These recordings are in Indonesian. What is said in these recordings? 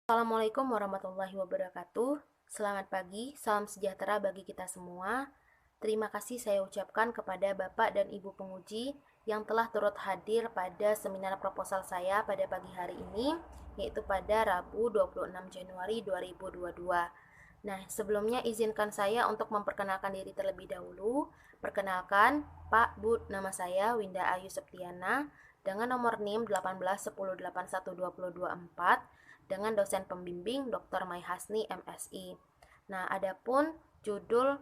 Assalamualaikum warahmatullahi wabarakatuh. Selamat pagi, salam sejahtera bagi kita semua. Terima kasih saya ucapkan kepada Bapak dan Ibu penguji yang telah turut hadir pada seminar proposal saya pada pagi hari ini, yaitu pada Rabu 26 Januari 2022. Nah, sebelumnya izinkan saya untuk memperkenalkan diri terlebih dahulu. Perkenalkan, Pak, Bu, nama saya Winda Ayu Septiana dengan nomor NIM 1810812024 dengan dosen pembimbing Dr. Mai Hasni MSI. Nah, adapun judul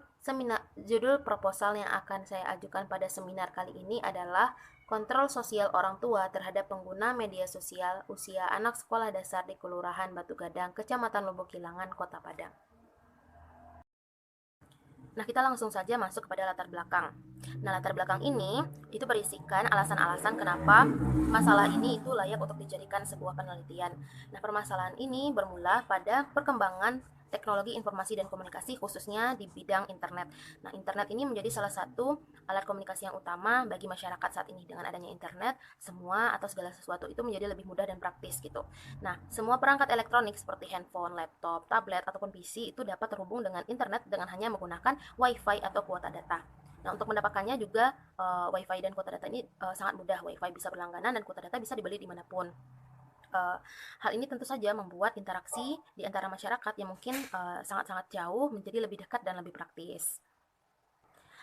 proposal yang akan saya ajukan pada seminar kali ini adalah kontrol sosial orang tua terhadap pengguna media sosial usia anak sekolah dasar di Kelurahan Batu Gadang, Kecamatan Lubuk Kilangan, Kota Padang. Nah, kita langsung saja masuk kepada latar belakang. Nah, latar belakang ini itu berisikan alasan-alasan kenapa masalah ini itu layak untuk dijadikan sebuah penelitian. Nah, permasalahan ini bermula pada perkembangan teknologi informasi dan komunikasi khususnya di bidang internet. Nah, internet ini menjadi salah satu alat komunikasi yang utama bagi masyarakat saat ini. Dengan adanya internet, semua atau segala sesuatu itu menjadi lebih mudah dan praktis gitu. Nah, semua perangkat elektronik seperti handphone, laptop, tablet, ataupun PC itu dapat terhubung dengan internet dengan hanya menggunakan WiFi atau kuota data. Nah, untuk mendapatkannya juga WiFi dan kuota data ini sangat mudah. WiFi bisa berlangganan dan kuota data bisa dibeli dimanapun. Hal ini tentu saja membuat interaksi di antara masyarakat yang mungkin sangat-sangat jauh menjadi lebih dekat dan lebih praktis.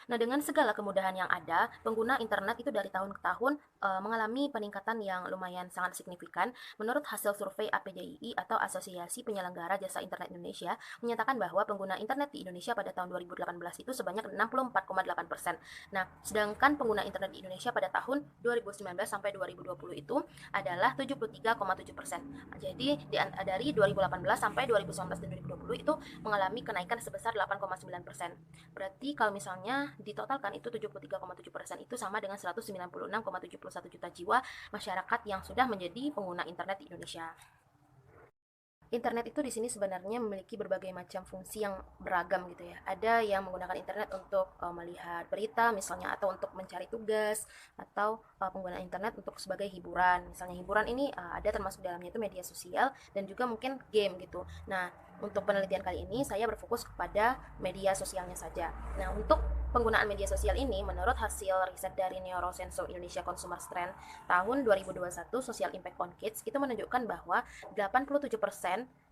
Nah, dengan segala kemudahan yang ada, pengguna internet itu dari tahun ke tahun mengalami peningkatan yang lumayan sangat signifikan. Menurut hasil survei APJII atau Asosiasi Penyelenggara Jasa Internet Indonesia, menyatakan bahwa pengguna internet di Indonesia pada tahun 2018 itu sebanyak 64,8%. Nah, sedangkan pengguna internet di Indonesia pada tahun 2019 sampai 2020 itu adalah 73,7%. Jadi dari 2018 sampai 2019 dan 2020 itu mengalami kenaikan sebesar 8,9%. Berarti kalau misalnya ditotalkan itu 73,7% itu sama dengan 196,71 juta jiwa masyarakat yang sudah menjadi pengguna internet di Indonesia. Internet itu di sini sebenarnya memiliki berbagai macam fungsi yang beragam gitu ya. Ada yang menggunakan internet untuk melihat berita misalnya, atau untuk mencari tugas, atau penggunaan internet untuk sebagai hiburan. Misalnya hiburan ini ada termasuk dalamnya itu media sosial dan juga mungkin game gitu. Nah, untuk penelitian kali ini saya berfokus kepada media sosialnya saja. Nah, untuk penggunaan media sosial ini menurut hasil riset dari Neurosensor Indonesia Consumer Trend tahun 2021 Social Impact on Kids itu menunjukkan bahwa 87%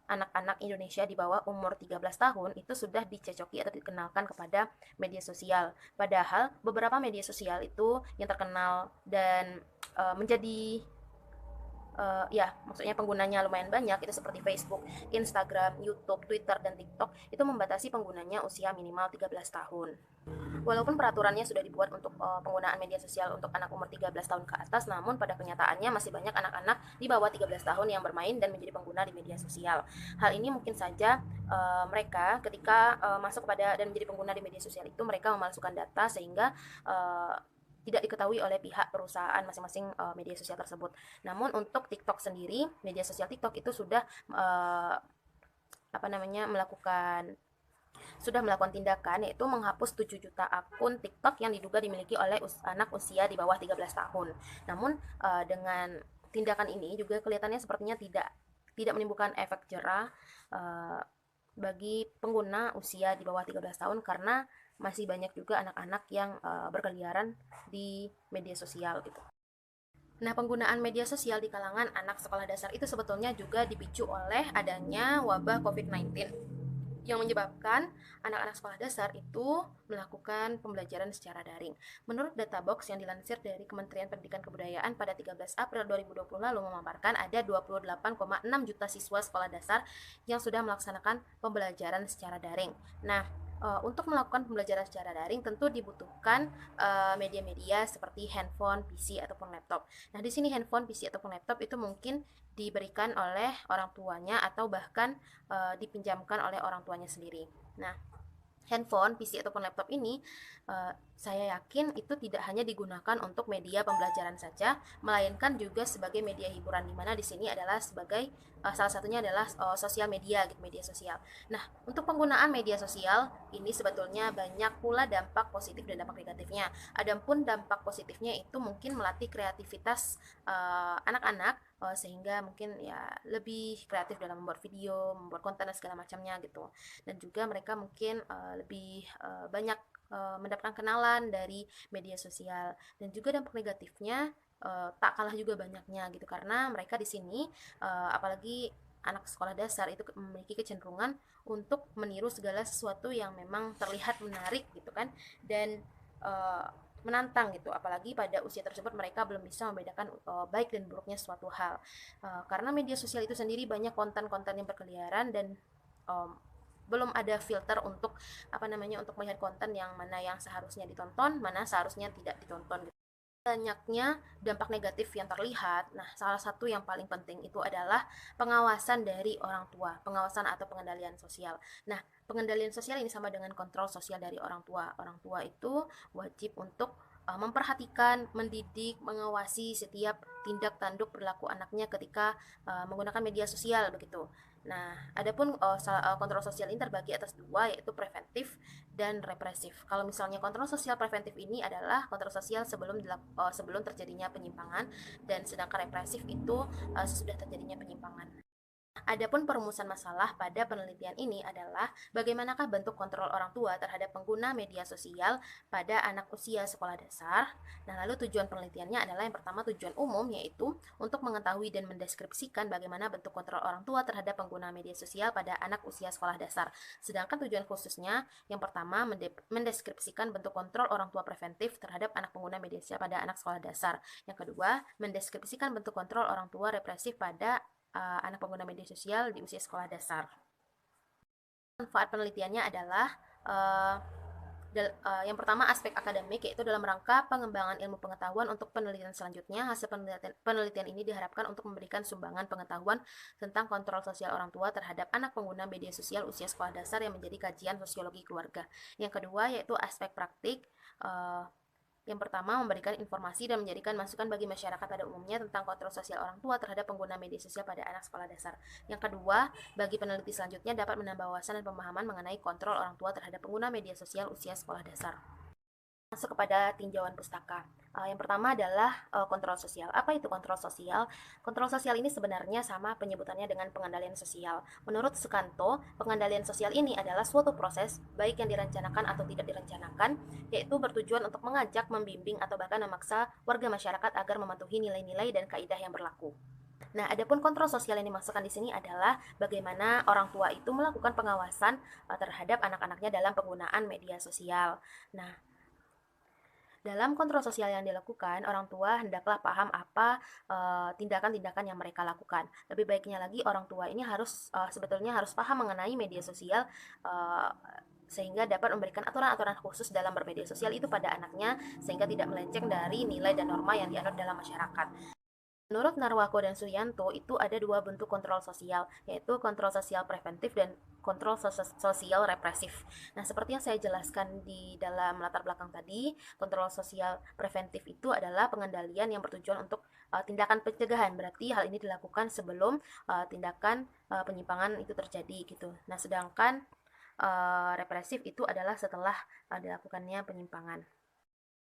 anak-anak Indonesia di bawah umur 13 tahun itu sudah dicocoki atau dikenalkan kepada media sosial. Padahal beberapa media sosial itu yang terkenal dan menjadi ya maksudnya penggunanya lumayan banyak itu seperti Facebook, Instagram, YouTube, Twitter, dan TikTok itu membatasi penggunanya usia minimal 13 tahun. Walaupun peraturannya sudah dibuat untuk penggunaan media sosial untuk anak umur 13 tahun ke atas, namun pada kenyataannya masih banyak anak-anak di bawah 13 tahun yang bermain dan menjadi pengguna di media sosial. Hal ini mungkin saja mereka ketika masuk pada dan menjadi pengguna di media sosial itu mereka memalsukan data sehingga tidak diketahui oleh pihak perusahaan masing-masing media sosial tersebut. Namun untuk TikTok sendiri, media sosial TikTok itu sudah melakukan tindakan yaitu menghapus 7 juta akun TikTok yang diduga dimiliki oleh anak usia di bawah 13 tahun. Namun dengan tindakan ini juga kelihatannya sepertinya tidak menimbulkan efek jerah bagi pengguna usia di bawah 13 tahun karena masih banyak juga anak-anak yang berkeliaran di media sosial gitu. Nah, penggunaan media sosial di kalangan anak sekolah dasar itu sebetulnya juga dipicu oleh adanya wabah COVID-19 yang menyebabkan anak-anak sekolah dasar itu melakukan pembelajaran secara daring. Menurut data box yang dilansir dari Kementerian Pendidikan Kebudayaan pada 13 April 2020 lalu memaparkan ada 28,6 juta siswa sekolah dasar yang sudah melaksanakan pembelajaran secara daring. Nah, untuk melakukan pembelajaran secara daring tentu dibutuhkan media-media seperti handphone, PC, ataupun laptop. Nah, di sini handphone, PC, ataupun laptop itu mungkin diberikan oleh orang tuanya atau bahkan dipinjamkan oleh orang tuanya sendiri. Nah, handphone, PC, ataupun laptop ini Saya yakin itu tidak hanya digunakan untuk media pembelajaran saja, melainkan juga sebagai media hiburan, di mana di sini adalah sebagai salah satunya adalah sosial media, gitu, media sosial. Nah, untuk penggunaan media sosial ini sebetulnya banyak pula dampak positif dan dampak negatifnya. Adapun dampak positifnya itu mungkin melatih kreativitas anak-anak, sehingga mungkin ya lebih kreatif dalam membuat video, membuat konten dan segala macamnya gitu. Dan juga mereka mungkin lebih banyak mendapatkan kenalan dari media sosial. Dan juga dampak negatifnya tak kalah juga banyaknya gitu, karena mereka di sini apalagi anak sekolah dasar itu memiliki kecenderungan untuk meniru segala sesuatu yang memang terlihat menarik gitu kan, dan uh, menantang gitu, apalagi pada usia tersebut mereka belum bisa membedakan baik dan buruknya suatu hal. Karena media sosial itu sendiri banyak konten-konten yang berkeliaran, dan um, belum ada filter untuk untuk melihat konten yang mana yang seharusnya ditonton, mana seharusnya tidak ditonton gitu. Banyaknya dampak negatif yang terlihat. Nah, salah satu yang paling penting itu adalah pengawasan dari orang tua, pengawasan atau pengendalian sosial. Nah, pengendalian sosial ini sama dengan kontrol sosial dari orang tua. Orang tua itu wajib untuk memperhatikan, mendidik, mengawasi setiap tindak tanduk perilaku anaknya ketika menggunakan media sosial begitu. Nah, adapun kontrol sosial ini terbagi atas dua, yaitu preventif dan represif. Kalau misalnya kontrol sosial preventif ini adalah kontrol sosial sebelum terjadinya penyimpangan, dan sedangkan represif itu sesudah terjadinya penyimpangan. Adapun perumusan masalah pada penelitian ini adalah bagaimanakah bentuk kontrol orang tua terhadap pengguna media sosial pada anak usia sekolah dasar. Nah, lalu tujuan penelitiannya adalah yang pertama tujuan umum, yaitu untuk mengetahui dan mendeskripsikan bagaimana bentuk kontrol orang tua terhadap pengguna media sosial pada anak usia sekolah dasar. Sedangkan tujuan khususnya yang pertama mendeskripsikan bentuk kontrol orang tua preventif terhadap anak pengguna media sosial pada anak sekolah dasar. Yang kedua, mendeskripsikan bentuk kontrol orang tua represif pada anak pengguna media sosial di usia sekolah dasar. Manfaat penelitiannya adalah yang pertama aspek akademik, yaitu dalam rangka pengembangan ilmu pengetahuan untuk penelitian selanjutnya. Hasil penelitian ini diharapkan untuk memberikan sumbangan pengetahuan tentang kontrol sosial orang tua terhadap anak pengguna media sosial usia sekolah dasar yang menjadi kajian sosiologi keluarga. Yang kedua yaitu aspek praktik. Yang pertama, memberikan informasi dan menjadikan masukan bagi masyarakat pada umumnya tentang kontrol sosial orang tua terhadap pengguna media sosial pada anak sekolah dasar. Yang kedua, bagi peneliti selanjutnya dapat menambah wawasan dan pemahaman mengenai kontrol orang tua terhadap pengguna media sosial usia sekolah dasar. Masuk kepada tinjauan pustaka. Yang pertama adalah kontrol sosial. Apa itu kontrol sosial? Kontrol sosial ini sebenarnya sama penyebutannya dengan pengendalian sosial. Menurut Sukanto, pengendalian sosial ini adalah suatu proses, baik yang direncanakan atau tidak direncanakan, yaitu bertujuan untuk mengajak, membimbing, atau bahkan memaksa warga masyarakat agar mematuhi nilai-nilai dan kaidah yang berlaku. Nah, adapun kontrol sosial yang dimaksudkan di sini adalah bagaimana orang tua itu melakukan pengawasan terhadap anak-anaknya dalam penggunaan media sosial. Nah, dalam kontrol sosial yang dilakukan, orang tua hendaklah paham apa tindakan-tindakan yang mereka lakukan. Lebih baiknya lagi, orang tua ini sebetulnya harus paham mengenai media sosial, sehingga dapat memberikan aturan-aturan khusus dalam bermedia sosial itu pada anaknya, sehingga tidak melenceng dari nilai dan norma yang dianut dalam masyarakat. Menurut Narwako dan Suyanto, itu ada dua bentuk kontrol sosial, yaitu kontrol sosial preventif dan kontrol sosial represif. Nah, seperti yang saya jelaskan di dalam latar belakang tadi, kontrol sosial preventif itu adalah pengendalian yang bertujuan untuk tindakan pencegahan. Berarti hal ini dilakukan sebelum tindakan penyimpangan itu terjadi gitu. Nah, sedangkan represif itu adalah setelah dilakukannya penyimpangan.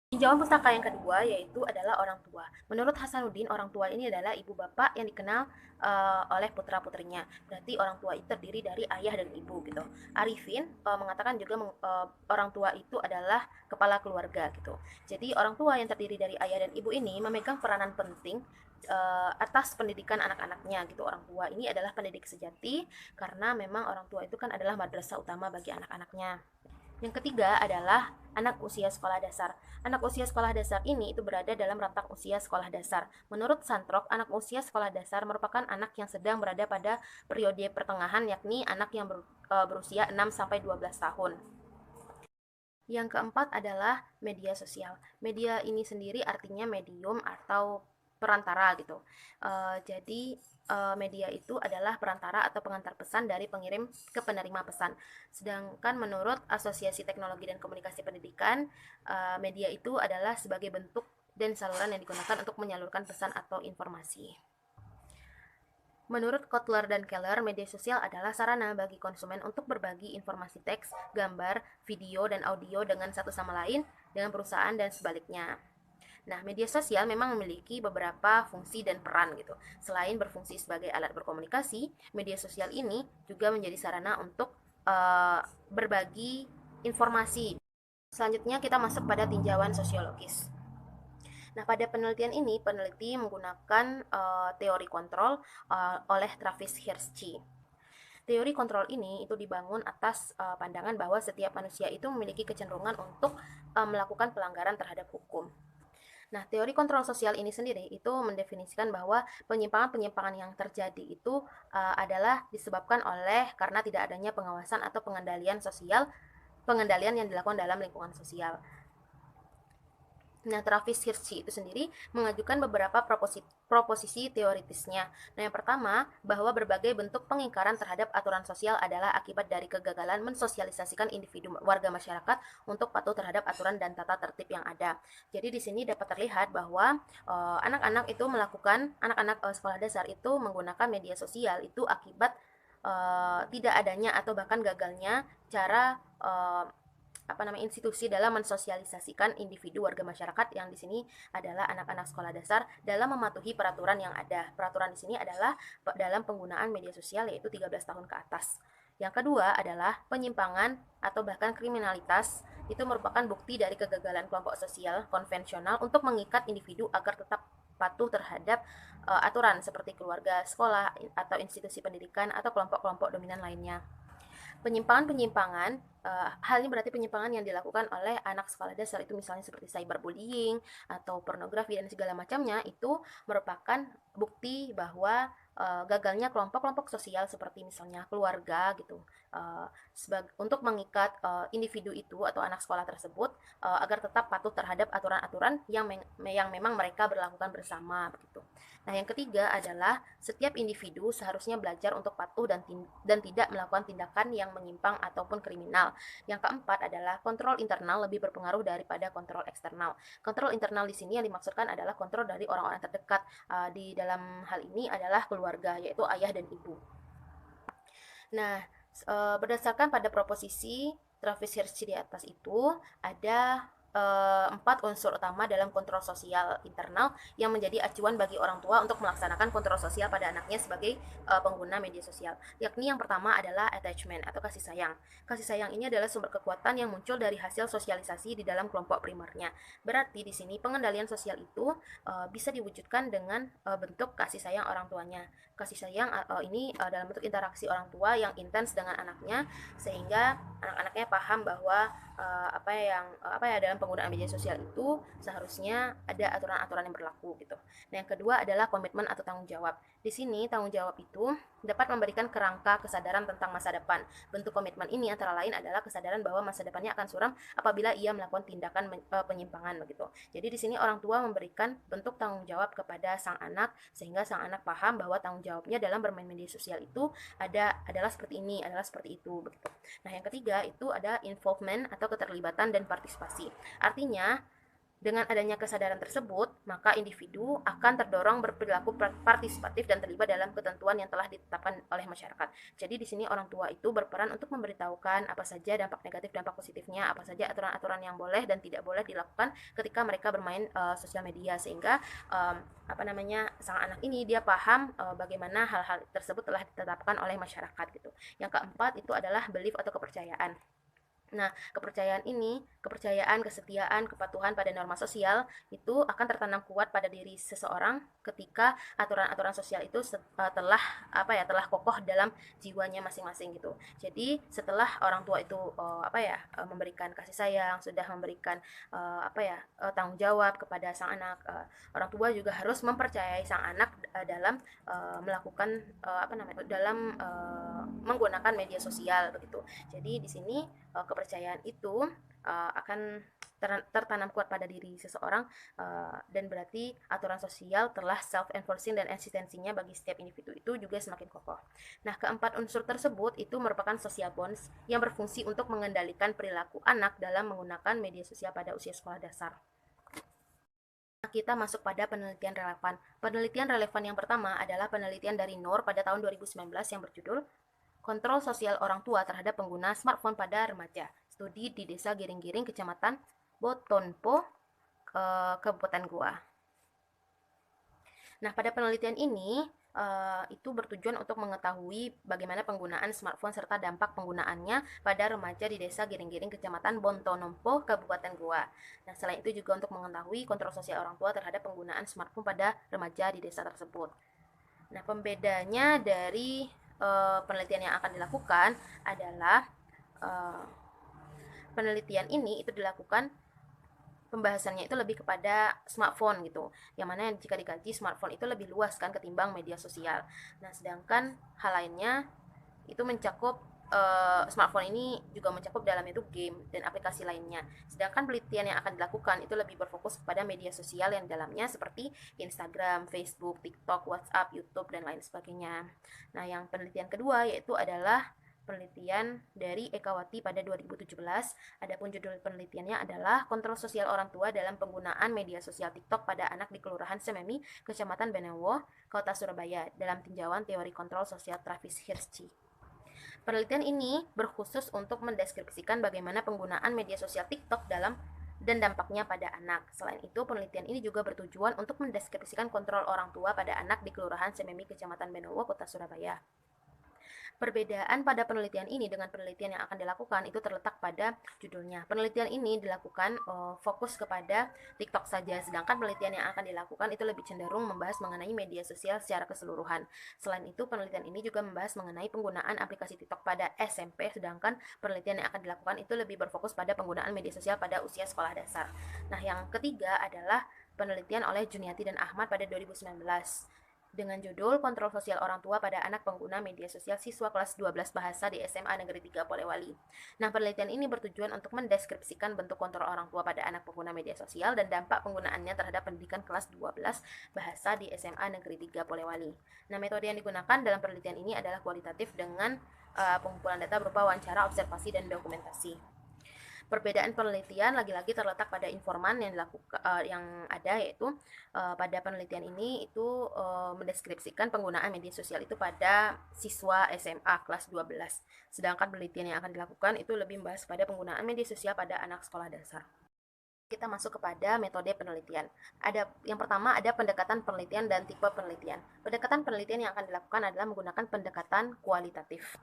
Tinjauan pustaka yang kedua yaitu adalah orang tua. Menurut Hasanuddin, orang tua ini adalah ibu bapak yang dikenal oleh putra-putrinya. Berarti orang tua itu terdiri dari ayah dan ibu gitu. Arifin mengatakan juga orang tua itu adalah kepala keluarga gitu. Jadi orang tua yang terdiri dari ayah dan ibu ini memegang peranan penting atas pendidikan anak-anaknya gitu. Orang tua ini adalah pendidik sejati, karena memang orang tua itu kan adalah madrasah utama bagi anak-anaknya. Yang ketiga adalah anak usia sekolah dasar. Anak usia sekolah dasar ini itu berada dalam rentang usia sekolah dasar. Menurut Santrok, anak usia sekolah dasar merupakan anak yang sedang berada pada periode pertengahan, yakni anak yang berusia 6 sampai 12 tahun. Yang keempat adalah media sosial. Media ini sendiri artinya medium atau perantara gitu. Jadi media itu adalah perantara atau pengantar pesan dari pengirim ke penerima pesan. Sedangkan menurut Asosiasi Teknologi dan Komunikasi Pendidikan, media itu adalah sebagai bentuk dan saluran yang digunakan untuk menyalurkan pesan atau informasi. Menurut Kotler dan Keller, media sosial adalah sarana bagi konsumen untuk berbagi informasi teks, gambar, video, dan audio dengan satu sama lain, dengan perusahaan dan sebaliknya. Nah, media sosial memang memiliki beberapa fungsi dan peran gitu. Selain berfungsi sebagai alat berkomunikasi, media sosial ini juga menjadi sarana untuk berbagi informasi. Selanjutnya kita masuk pada tinjauan sosiologis. Nah, pada penelitian ini, peneliti menggunakan teori kontrol oleh Travis Hirschi. Teori kontrol ini itu dibangun atas pandangan bahwa setiap manusia itu memiliki kecenderungan untuk melakukan pelanggaran terhadap hukum. Nah, teori kontrol sosial ini sendiri itu mendefinisikan bahwa penyimpangan-penyimpangan yang terjadi itu adalah disebabkan oleh karena tidak adanya pengawasan atau pengendalian sosial, pengendalian yang dilakukan dalam lingkungan sosial. Nah, Travis Hirschi itu sendiri mengajukan beberapa proposisi teoritisnya. Nah, yang pertama, bahwa berbagai bentuk pengingkaran terhadap aturan sosial adalah akibat dari kegagalan mensosialisasikan individu warga masyarakat untuk patuh terhadap aturan dan tata tertib yang ada. Jadi di sini dapat terlihat bahwa anak-anak itu melakukan, anak-anak sekolah dasar itu menggunakan media sosial itu akibat tidak adanya atau bahkan gagalnya cara institusi dalam mensosialisasikan individu warga masyarakat yang di sini adalah anak-anak sekolah dasar dalam mematuhi peraturan yang ada. Peraturan di sini adalah dalam penggunaan media sosial yaitu 13 tahun ke atas. Yang kedua adalah penyimpangan atau bahkan kriminalitas itu merupakan bukti dari kegagalan kelompok sosial konvensional untuk mengikat individu agar tetap patuh terhadap aturan seperti keluarga, sekolah, atau institusi pendidikan atau kelompok-kelompok dominan lainnya. Penyimpangan-penyimpangan, hal ini berarti penyimpangan yang dilakukan oleh anak sekolah dasar itu misalnya seperti cyberbullying atau pornografi dan segala macamnya itu merupakan bukti bahwa gagalnya kelompok-kelompok sosial seperti misalnya keluarga gitu untuk mengikat individu itu atau anak sekolah tersebut agar tetap patuh terhadap aturan-aturan yang memang mereka berlakukan bersama begitu. Nah, yang ketiga adalah setiap individu seharusnya belajar untuk patuh dan tidak melakukan tindakan yang menyimpang ataupun kriminal. Yang keempat adalah kontrol internal lebih berpengaruh daripada kontrol eksternal. Kontrol internal di sini yang dimaksudkan adalah kontrol dari orang-orang terdekat. Di dalam hal ini adalah keluarga, yaitu ayah dan ibu. Nah, berdasarkan pada proposisi Travis Hirschi di atas itu, ada 4 unsur utama dalam kontrol sosial internal yang menjadi acuan bagi orang tua untuk melaksanakan kontrol sosial pada anaknya sebagai pengguna media sosial. Yakni yang pertama adalah attachment atau kasih sayang. Kasih sayang ini adalah sumber kekuatan yang muncul dari hasil sosialisasi di dalam kelompok primernya. Berarti di sini pengendalian sosial itu bisa diwujudkan dengan bentuk kasih sayang orang tuanya. Kasih sayang ini dalam bentuk interaksi orang tua yang intens dengan anaknya sehingga anak-anaknya paham bahwa dalam penggunaan media sosial itu seharusnya ada aturan-aturan yang berlaku gitu. Nah, yang kedua adalah komitmen atau tanggung jawab. Di sini tanggung jawab itu dapat memberikan kerangka kesadaran tentang masa depan. Bentuk komitmen ini antara lain adalah kesadaran bahwa masa depannya akan suram apabila ia melakukan tindakan penyimpangan begitu. Jadi di sini orang tua memberikan bentuk tanggung jawab kepada sang anak sehingga sang anak paham bahwa tanggung jawabnya dalam bermain media sosial itu adalah seperti ini, adalah seperti itu begitu. Nah, yang ketiga itu ada involvement atau keterlibatan dan partisipasi. Artinya, dengan adanya kesadaran tersebut, maka individu akan terdorong berperilaku partisipatif dan terlibat dalam ketentuan yang telah ditetapkan oleh masyarakat. Jadi di sini orang tua itu berperan untuk memberitahukan apa saja dampak negatif, dampak positifnya, apa saja aturan-aturan yang boleh dan tidak boleh dilakukan ketika mereka bermain sosial media sehingga sang anak ini dia paham bagaimana hal-hal tersebut telah ditetapkan oleh masyarakat gitu. Yang keempat itu adalah belief atau kepercayaan. Nah, kepercayaan, kesetiaan, kepatuhan pada norma sosial itu akan tertanam kuat pada diri seseorang ketika aturan-aturan sosial itu telah kokoh dalam jiwanya masing-masing gitu. Jadi, setelah orang tua itu memberikan kasih sayang, sudah memberikan tanggung jawab kepada sang anak, orang tua juga harus mempercayai sang anak dalam menggunakan media sosial begitu. Jadi di sini kepercayaan itu akan tertanam kuat pada diri seseorang, dan berarti aturan sosial telah self-enforcing dan eksistensinya bagi setiap individu itu juga semakin kokoh. Nah, keempat unsur tersebut itu merupakan social bonds yang berfungsi untuk mengendalikan perilaku anak dalam menggunakan media sosial pada usia sekolah dasar. Nah, kita masuk pada penelitian relevan. Penelitian relevan yang pertama adalah penelitian dari NOR pada tahun 2019 yang berjudul Kontrol Sosial Orang Tua Terhadap Pengguna Smartphone pada Remaja. Studi di Desa Giring-Giring, Kecamatan Botonpo, Kabupaten Goa. Nah, pada penelitian ini itu bertujuan untuk mengetahui bagaimana penggunaan smartphone serta dampak penggunaannya pada remaja di Desa Giring-Giring, Kecamatan Bontonompo, Kabupaten Goa. Nah, selain itu juga untuk mengetahui kontrol sosial orang tua terhadap penggunaan smartphone pada remaja di desa tersebut. Nah, pembedanya dari penelitian yang akan dilakukan adalah penelitian ini itu dilakukan pembahasannya itu lebih kepada smartphone gitu, yang mana jika dikaji smartphone itu lebih luas kan ketimbang media sosial. Nah, sedangkan hal lainnya itu mencakup smartphone ini juga mencakup dalam itu game dan aplikasi lainnya. Sedangkan penelitian yang akan dilakukan itu lebih berfokus kepada media sosial yang dalamnya seperti Instagram, Facebook, TikTok, WhatsApp, YouTube, dan lain sebagainya. Nah, yang penelitian kedua yaitu adalah penelitian dari Ekawati pada 2017. Adapun judul penelitiannya adalah Kontrol Sosial Orang Tua dalam Penggunaan Media Sosial TikTok pada Anak di Kelurahan Sememi, Kecamatan Benewo, Kota Surabaya, dalam tinjauan teori kontrol sosial Travis Hirschi. Penelitian ini berkhusus untuk mendeskripsikan bagaimana penggunaan media sosial TikTok dan dampaknya pada anak. Selain itu, penelitian ini juga bertujuan untuk mendeskripsikan kontrol orang tua pada anak di Kelurahan Sememi, Kecamatan Benowo, Kota Surabaya. Perbedaan pada penelitian ini dengan penelitian yang akan dilakukan itu terletak pada judulnya. Penelitian ini dilakukan fokus kepada TikTok saja, sedangkan penelitian yang akan dilakukan itu lebih cenderung membahas mengenai media sosial secara keseluruhan. Selain itu, penelitian ini juga membahas mengenai penggunaan aplikasi TikTok pada SMP, sedangkan penelitian yang akan dilakukan itu lebih berfokus pada penggunaan media sosial pada usia sekolah dasar. Nah, yang ketiga adalah penelitian oleh Juniati dan Ahmad pada 2019 dengan judul Kontrol Sosial Orang Tua pada Anak Pengguna Media Sosial Siswa Kelas 12 Bahasa di SMA Negeri 3 Polewali. Nah, penelitian ini bertujuan untuk mendeskripsikan bentuk kontrol orang tua pada anak pengguna media sosial dan dampak penggunaannya terhadap pendidikan kelas 12 Bahasa di SMA Negeri 3 Polewali. Nah, metode yang digunakan dalam penelitian ini adalah kualitatif dengan pengumpulan data berupa wawancara, observasi, dan dokumentasi. Perbedaan penelitian lagi-lagi terletak pada informan yang dilakukan yang ada, yaitu pada penelitian ini itu mendeskripsikan penggunaan media sosial itu pada siswa SMA kelas 12. Sedangkan penelitian yang akan dilakukan itu lebih membahas pada penggunaan media sosial pada anak sekolah dasar. Kita masuk kepada metode penelitian. Yang pertama ada pendekatan penelitian dan tipe penelitian. Pendekatan penelitian yang akan dilakukan adalah menggunakan pendekatan kualitatif.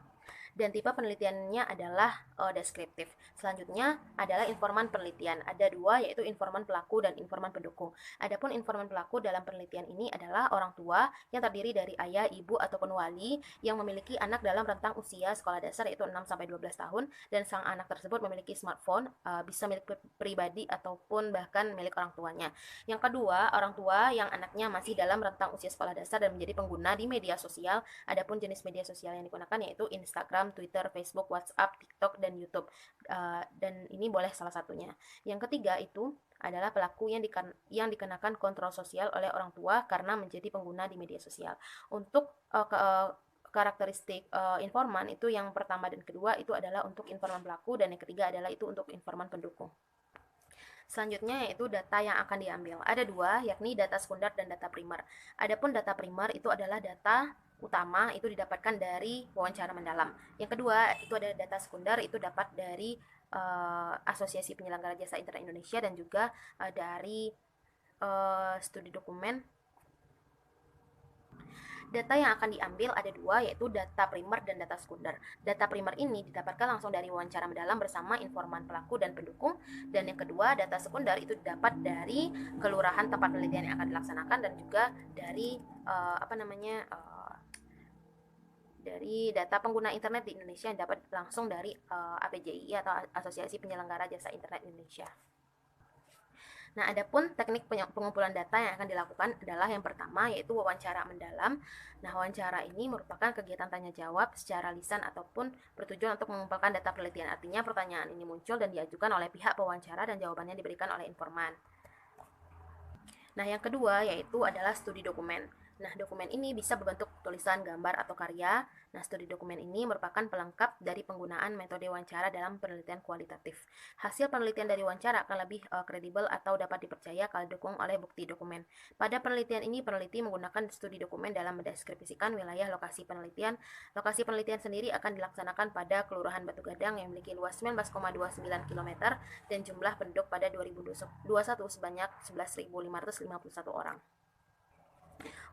Dan tipe penelitiannya adalah deskriptif. Selanjutnya adalah informan penelitian. Ada dua, yaitu informan pelaku dan informan pendukung. Adapun informan pelaku dalam penelitian ini adalah orang tua yang terdiri dari ayah, ibu, ataupun wali yang memiliki anak dalam rentang usia sekolah dasar yaitu 6-12 tahun, dan sang anak tersebut memiliki smartphone, bisa milik pribadi ataupun bahkan milik orang tuanya. Yang kedua, orang tua yang anaknya masih dalam rentang usia sekolah dasar dan menjadi pengguna di media sosial. Adapun jenis media sosial yang digunakan yaitu Instagram, Twitter, Facebook, WhatsApp, TikTok, dan YouTube. Dan ini boleh salah satunya. Yang ketiga itu adalah pelaku yang dikenakan kontrol sosial oleh orang tua karena menjadi pengguna di media sosial. Untuk karakteristik informan itu yang pertama dan kedua itu adalah untuk informan pelaku, dan yang ketiga adalah itu untuk informan pendukung. Selanjutnya yaitu data yang akan diambil. Ada dua, yakni data sekunder dan data primer. Adapun data primer itu adalah data utama, itu didapatkan dari wawancara mendalam. Yang kedua itu ada data sekunder, itu dapat dari Asosiasi Penyelenggara Jasa Internet Indonesia dan juga dari studi dokumen. Data yang akan diambil ada dua, yaitu data primer dan data sekunder. Data primer ini didapatkan langsung dari wawancara mendalam bersama informan pelaku dan pendukung, dan yang kedua data sekunder itu didapat dari kelurahan tempat penelitian yang akan dilaksanakan dan juga dari dari data pengguna internet di Indonesia yang dapat langsung dari APJI atau Asosiasi Penyelenggara Jasa Internet Indonesia. Nah, adapun teknik pengumpulan data yang akan dilakukan adalah yang pertama yaitu wawancara mendalam. Nah, wawancara ini merupakan kegiatan tanya jawab secara lisan ataupun bertujuan untuk mengumpulkan data penelitian. Artinya pertanyaan ini muncul dan diajukan oleh pihak pewawancara dan jawabannya diberikan oleh informan. Nah, yang kedua yaitu adalah studi dokumen. Nah, dokumen ini bisa berbentuk tulisan, gambar, atau karya. Nah, studi dokumen ini merupakan pelengkap dari penggunaan metode wawancara dalam penelitian kualitatif. Hasil penelitian dari wawancara akan lebih kredibel atau dapat dipercaya kalau didukung oleh bukti dokumen. Pada penelitian ini, peneliti menggunakan studi dokumen dalam mendeskripsikan wilayah lokasi penelitian. Lokasi penelitian sendiri akan dilaksanakan pada Kelurahan Batu Gadang yang memiliki luas 19,29 km dan jumlah penduduk pada 2021 sebanyak 11.551 orang.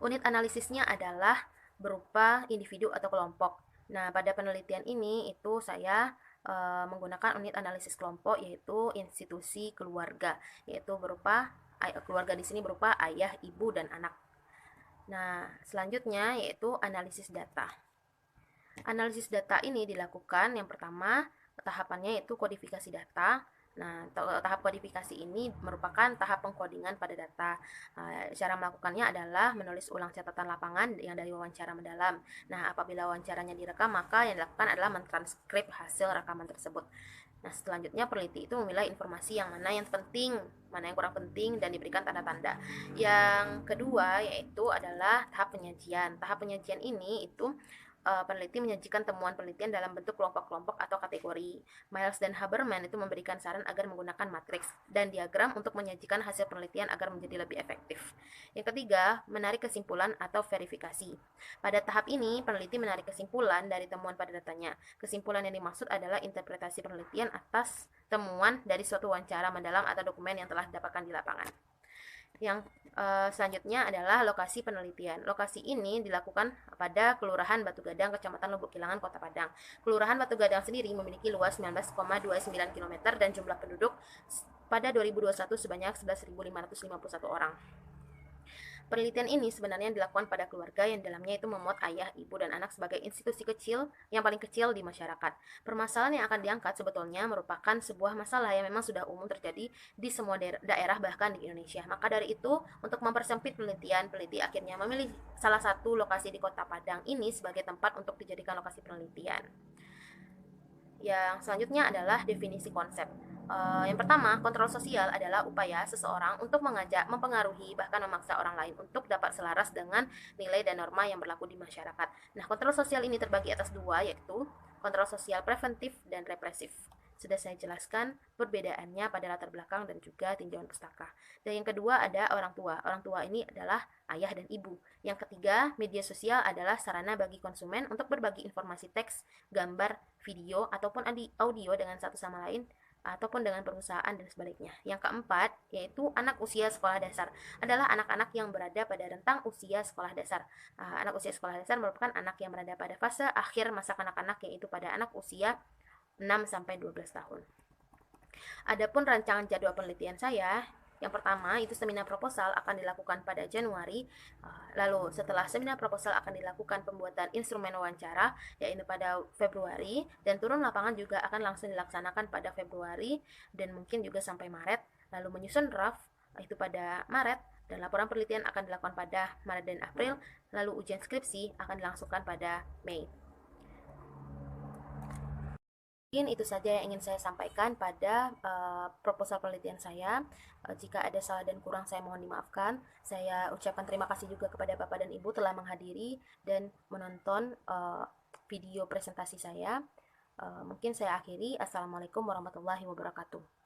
Unit analisisnya adalah berupa individu atau kelompok. Nah, pada penelitian ini itu saya menggunakan unit analisis kelompok yaitu institusi keluarga, yaitu berupa keluarga di sini berupa ayah, ibu, dan anak. Nah, selanjutnya yaitu analisis data. Analisis data ini dilakukan yang pertama tahapannya yaitu kodifikasi data. Nah, tahap kodifikasi ini merupakan tahap pengkodingan pada data. Cara melakukannya adalah menulis ulang catatan lapangan yang dari wawancara mendalam. Nah, apabila wawancaranya direkam, maka yang dilakukan adalah mentranskrip hasil rekaman tersebut. Nah, selanjutnya peneliti itu memilah informasi yang mana yang penting, mana yang kurang penting, dan diberikan tanda-tanda. Yang kedua yaitu adalah tahap penyajian. Tahap penyajian ini itu peneliti menyajikan temuan penelitian dalam bentuk kelompok-kelompok atau kategori. Miles dan Haberman itu memberikan saran agar menggunakan matriks dan diagram untuk menyajikan hasil penelitian agar menjadi lebih efektif. Yang ketiga, menarik kesimpulan atau verifikasi. Pada tahap ini, peneliti menarik kesimpulan dari temuan pada datanya. Kesimpulan yang dimaksud adalah interpretasi penelitian atas temuan dari suatu wawancara mendalam atau dokumen yang telah didapatkan di lapangan. Yang selanjutnya adalah lokasi penelitian. Lokasi ini dilakukan pada Kelurahan Batu Gadang, Kecamatan Lubuk Kilangan, Kota Padang. Kelurahan Batu Gadang sendiri memiliki luas 19,29 km dan jumlah penduduk pada 2021 sebanyak 11.551 orang. Penelitian ini sebenarnya dilakukan pada keluarga yang dalamnya itu memuat ayah, ibu, dan anak sebagai institusi kecil yang paling kecil di masyarakat. Permasalahan yang akan diangkat sebetulnya merupakan sebuah masalah yang memang sudah umum terjadi di semua daerah bahkan di Indonesia. Maka dari itu, untuk mempersempit penelitian, peneliti akhirnya memilih salah satu lokasi di Kota Padang ini sebagai tempat untuk dijadikan lokasi penelitian. Yang selanjutnya adalah definisi konsep. Yang pertama, kontrol sosial adalah upaya seseorang untuk mengajak, mempengaruhi, bahkan memaksa orang lain untuk dapat selaras dengan nilai dan norma yang berlaku di masyarakat. Nah, kontrol sosial ini terbagi atas dua, yaitu kontrol sosial preventif dan represif. Sudah saya jelaskan perbedaannya pada latar belakang dan juga tinjauan pustaka. Dan yang kedua ada orang tua. Orang tua ini adalah ayah dan ibu. Yang ketiga, media sosial adalah sarana bagi konsumen untuk berbagi informasi teks, gambar, video, ataupun audio dengan satu sama lain ataupun dengan perusahaan dan sebaliknya. Yang keempat, yaitu anak usia sekolah dasar adalah anak-anak yang berada pada rentang usia sekolah dasar. Anak usia sekolah dasar merupakan anak yang berada pada fase akhir masa kanak-kanak, yaitu pada anak usia 6-12 tahun. Adapun rancangan jadwal penelitian saya, yang pertama itu seminar proposal akan dilakukan pada Januari. Lalu setelah seminar proposal akan dilakukan pembuatan instrumen wawancara yaitu pada Februari, dan turun lapangan juga akan langsung dilaksanakan pada Februari dan mungkin juga sampai Maret. Lalu menyusun draft itu pada Maret, dan laporan penelitian akan dilakukan pada Maret dan April. Lalu ujian skripsi akan dilangsungkan pada Mei. Mungkin itu saja yang ingin saya sampaikan pada proposal penelitian saya. Jika ada salah dan kurang, saya mohon dimaafkan. Saya ucapkan terima kasih juga kepada Bapak dan Ibu telah menghadiri dan menonton video presentasi saya. Mungkin saya akhiri. Assalamualaikum warahmatullahi wabarakatuh.